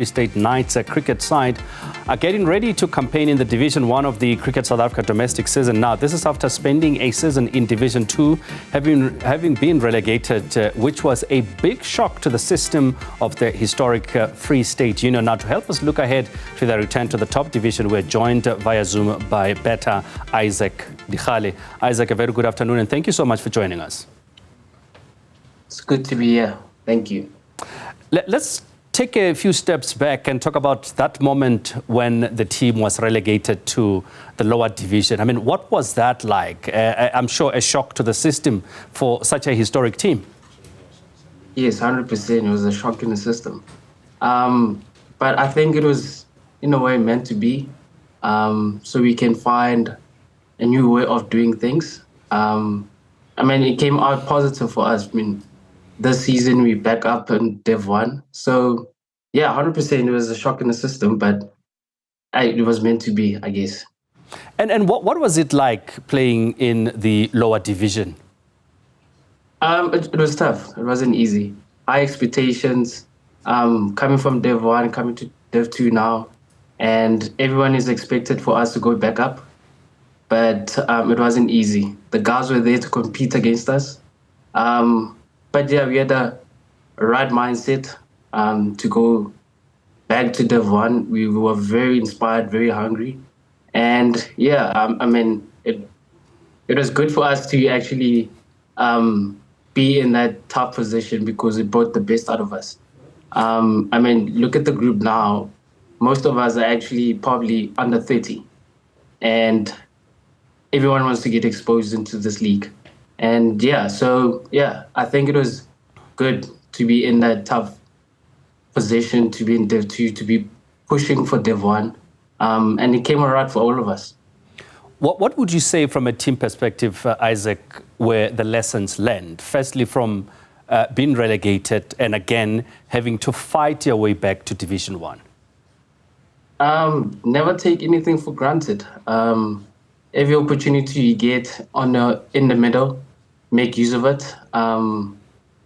State Knights cricket side are getting ready to campaign in the Division 1 of the Cricket South Africa domestic season. Now, this is after spending a season in Division 2, having been relegated, which was a big shock to the system of the historic Free State Union. Now, to help us look ahead to their return to the top division, we're joined via Zoom by better Isaac Dikgale. Isaac, a very good afternoon, and thank you so much for joining us. It's good to be here. Thank you. Let's take a few steps back and talk about that moment when the team was relegated to the lower division. I mean, what was that like? I'm sure a shock to the system for such a historic team. Yes, 100%. It was a shock in the system. But I think it was, in a way, meant to be. So we can find a new way of doing things. I mean, it came out positive for us. I mean, this season we back up in Div 1. So, yeah, 100% it was a shock in the system, but it was meant to be, I guess. And what was it like playing in the lower division? It was tough. It wasn't easy. High expectations, coming from Div 1, coming to Div 2 now, and everyone is expected for us to go back up. But it wasn't easy. The guys were there to compete against us. But yeah, we had a right mindset to go back to Div 1. We were very inspired, very hungry. And yeah, I mean, it was good for us to actually be in that top position because it brought the best out of us. I mean, look at the group now. Most of us are actually probably under 30. And everyone wants to get exposed into this league. And yeah, so yeah, I think it was good to be in that tough position, to be in Div 2, to be pushing for Div 1. And it came around for all of us. What would you say from a team perspective, Isaac, were the lessons learned? Firstly, from being relegated and again, having to fight your way back to Division 1. Never take anything for granted. Every opportunity you get in the middle, make use of it.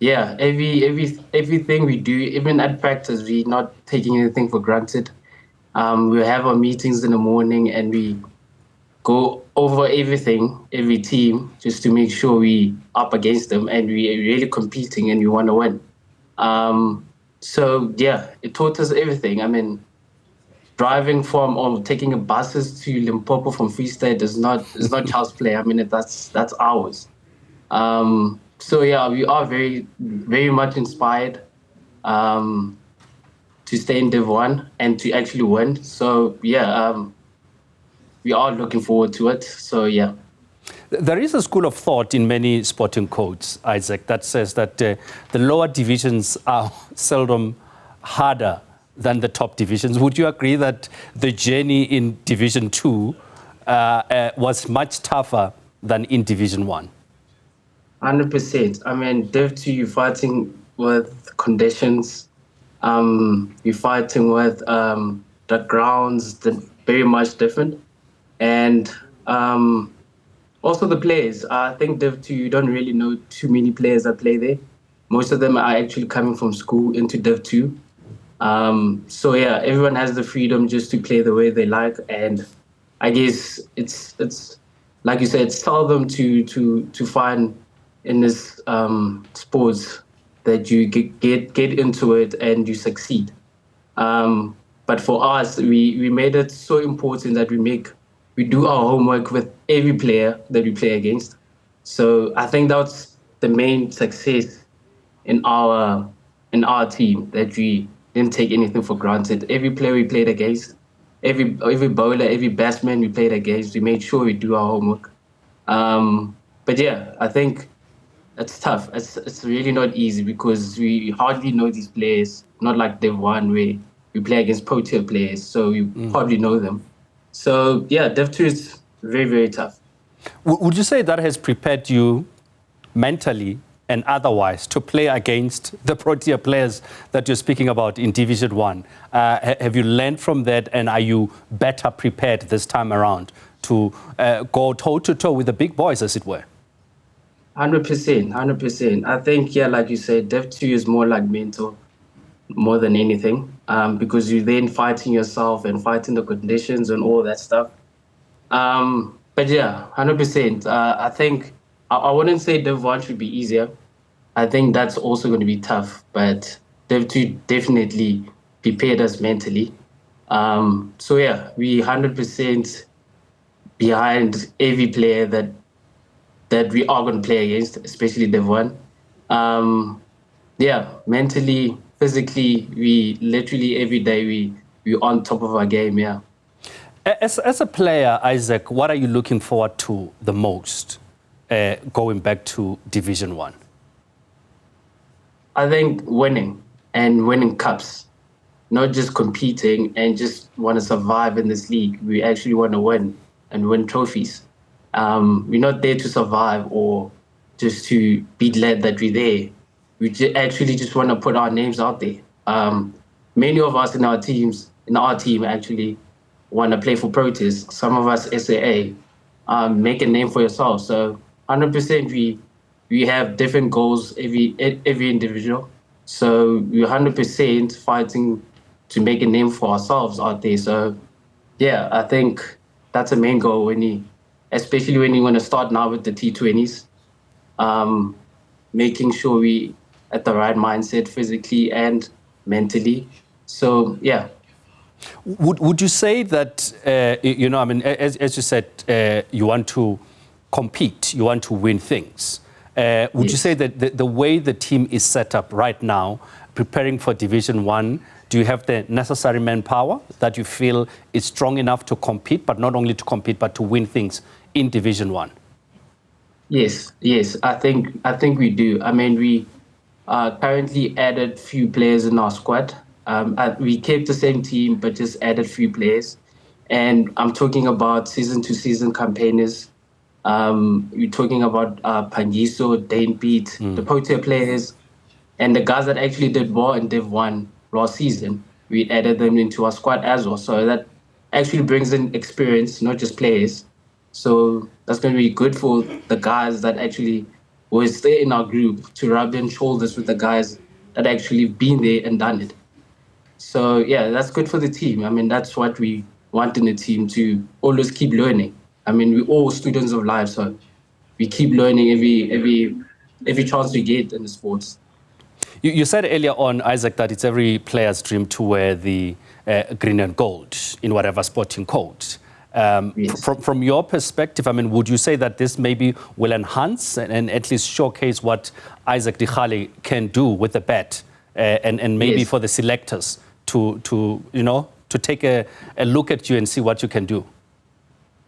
Yeah, everything we do, even at practice, we're not taking anything for granted. We have our meetings in the morning and we go over everything, every team, just to make sure we up against them and we're really competing and we want to win. So yeah, it taught us everything. I mean, driving from or taking buses to Limpopo from Free State is not child's play. I mean, that's ours. So yeah, we are very, very much inspired to stay in Div 1 and to actually win. So yeah, we are looking forward to it. So yeah. There is a school of thought in many sporting codes, Isaac, that says that the lower divisions are seldom harder than the top divisions. Would you agree that the journey in Division 2 was much tougher than in Division 1? 100%. I mean, Div 2, you're fighting with conditions. You're fighting with the grounds, very much different. And also the players. I think Div 2, you don't really know too many players that play there. Most of them are actually coming from school into Div 2. So yeah, everyone has the freedom just to play the way they like, and I guess it's like you said, it's seldom to find in this sports that you get into it and you succeed. But for us, we made it so important that we do our homework with every player that we play against. So I think that's the main success in our team, that we didn't take anything for granted. Every player we played against, every bowler, every batsman we played against, we made sure we do our homework. But yeah, I think it's tough. It's really not easy because we hardly know these players, not like Div 1 where we play against pro-tier players, so you probably know them. So yeah, Div 2 is very, very tough. Would you say that has prepared you mentally and otherwise to play against the pro-tier players that you're speaking about in Division 1? Have you learned from that, and are you better prepared this time around to go toe-to-toe with the big boys, as it were? 100%. I think, yeah, like you said, Div 2 is more like mental, more than anything. because you're then fighting yourself and fighting the conditions and all that stuff. But yeah, 100%. I think I wouldn't say Div 1 should be easier. I think that's also going to be tough, but Div 2 definitely prepared us mentally. So yeah, we 100% behind every player that we are going to play against, especially Div 1. Yeah, mentally, physically, we literally every day we on top of our game. Yeah. As a player, Isaac, what are you looking forward to the most going back to Division 1? I think winning and winning cups, not just competing and just want to survive in this league. We actually want to win and win trophies. We're not there to survive or just to be glad that we're there. We actually just want to put our names out there. Many of us in our team actually want to play for Proteas. Some of us SAA, make a name for yourself. So 100% we have different goals every individual. So we're 100% fighting to make a name for ourselves out there. So yeah, I think that's a main goal especially when you want to start now with the T20s. Making sure we at the right mindset physically and mentally. So yeah. Would you say that, I mean, as you said, you want to compete, you want to win things. Would you say that the way the team is set up right now, preparing for Division 1, do you have the necessary manpower that you feel is strong enough to compete, but not only to compete, but to win things in Division 1? Yes, I think we do. I mean, we currently added few players in our squad. We kept the same team, but just added few players. And I'm talking about season-to-season campaigners. You're talking about Pangiso, Dane Beat, the Protea players, and the guys that actually did well in Div 1 last season. We added them into our squad as well. So that actually brings in experience, not just players. So that's going to be good for the guys that actually will stay in our group to rub in shoulders with the guys that actually been there and done it. So yeah, that's good for the team. I mean, that's what we want in the team, to always keep learning. I mean, we're all students of life, so we keep learning every chance we get in the sports. You said earlier on, Isaac, that it's every player's dream to wear the green and gold in whatever sporting code. Yes. From your perspective, I mean, would you say that this maybe will enhance and at least showcase what Isaac Dikgale can do with the bat, and maybe Yes. for the selectors to take a look at you and see what you can do?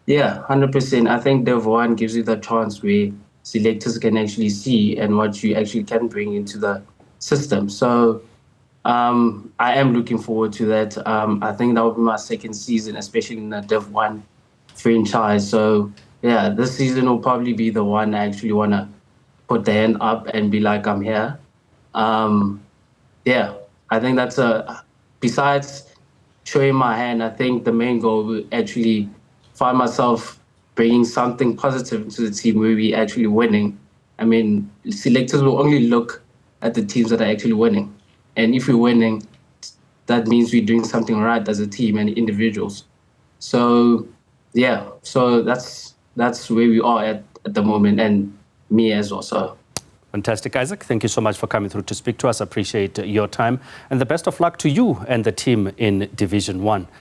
Yeah, 100%. I think Div 1 gives you the chance where selectors can actually see and what you actually can bring into the system. So I am looking forward to that. I think that will be my second season, especially in the Div 1 franchise. So yeah, this season will probably be the one I actually want to put the hand up and be like, I'm here. Yeah, I think that's besides showing my hand, I think the main goal will actually find myself bringing something positive to the team where we actually winning. I mean, selectors will only look at the teams that are actually winning. And if we're winning, that means we're doing something right as a team and individuals. So yeah, so that's where we are at the moment, and me as well. So fantastic, Isaac. Thank you so much for coming through to speak to us. Appreciate your time, and the best of luck to you and the team in Division 1.